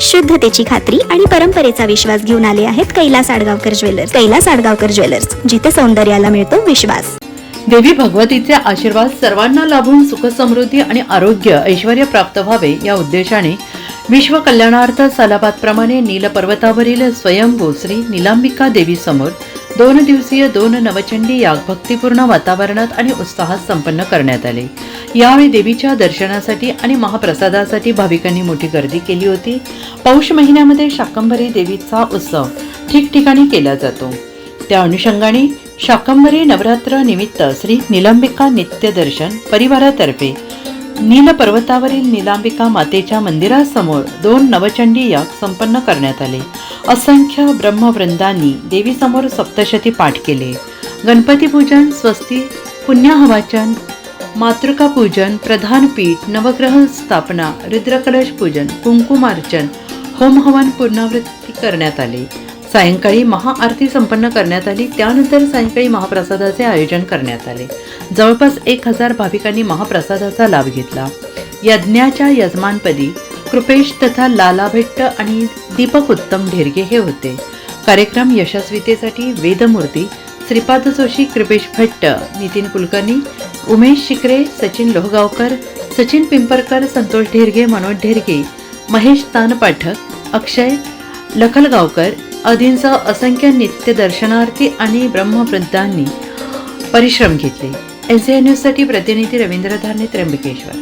शुद्धतेची खात्री आणि परंपरेचा विश्वास घेऊन आले आहेत कैलास आडगावकर ज्वेलर्स. कैलास आडगावकर ज्वेलर्स, जिथे सौंदर्याला मिळतो विश्वास. देवी भगवतीचे आशीर्वाद सर्वांना लाभून सुख समृद्धी आणि आरोग्य ऐश्वर्य प्राप्त व्हावे या उद्देशाने विश्व कल्याणार्थ सालाबादप्रमाणे नील पर्वतावरील स्वयंभू श्री नीलांबिका देवी समोर 2 दिवसीय 2 नवचंडी याग भक्तिपूर्ण वातावरणात आणि उत्साहात संपन्न करण्यात आले. यावेळी देवीच्या दर्शनासाठी आणि महाप्रसादासाठी भाविकांनी मोठी गर्दी केली होती. पौष महिन्यामध्ये शाकंभरी देवीचा उत्सव ठिकठिकाणी केला जातो. त्या अनुषंगाने शाकंभरी नवरात्र निमित्त श्री नीलांबिका नित्य दर्शन परिवारातर्फे नील पर्वतावरील नीलांबिका मातेच्या मंदिरासमोर 2 नवचंडी याग संपन्न करण्यात आले. असंख्य ब्रह्मवृंदांनी देवीसमोर सप्तशती पाठ केले. गणपती पूजन, स्वस्ती, पुण्याहवाचन, मातृका पूजन, प्रधान पीठ, नवग्रह स्थापना, रुद्रकलश पूजन, कुंकुमार्चन, होम हवन पुनरावृत्ती करण्यात आले. सायंकाळी महाआरती संपन्न करण्यात आली. त्यानंतर सायंकाळी महाप्रसादाचे आयोजन करण्यात आले. जवळपास 1000 भाविकांनी महाप्रसादाचा लाभ घेतला. यज्ञाच्या यजमानपदी कृपेश तथा लाला भट्ट आणि दीपक उत्तम ढेरगे हे होते. कार्यक्रम यशस्वीतेसाठी वेदमूर्ती, श्रीपाद जोशी, कृपेश भट्ट, नितीन कुलकर्णी, उमेश शिकरे, सचिन लोहगावकर, सचिन पिंपरकर, संतोष ढेरगे, मनोज ढेरगे, महेश तानपाठक, अक्षय लखलगावकर आदींसह असंख्य नित्य दर्शनार्थी आणि ब्रह्मवृंदांनी परिश्रम घेतले. SJ न्यूजसाठी प्रतिनिधी रवींद्र धारणे, त्र्यंबकेश्वर.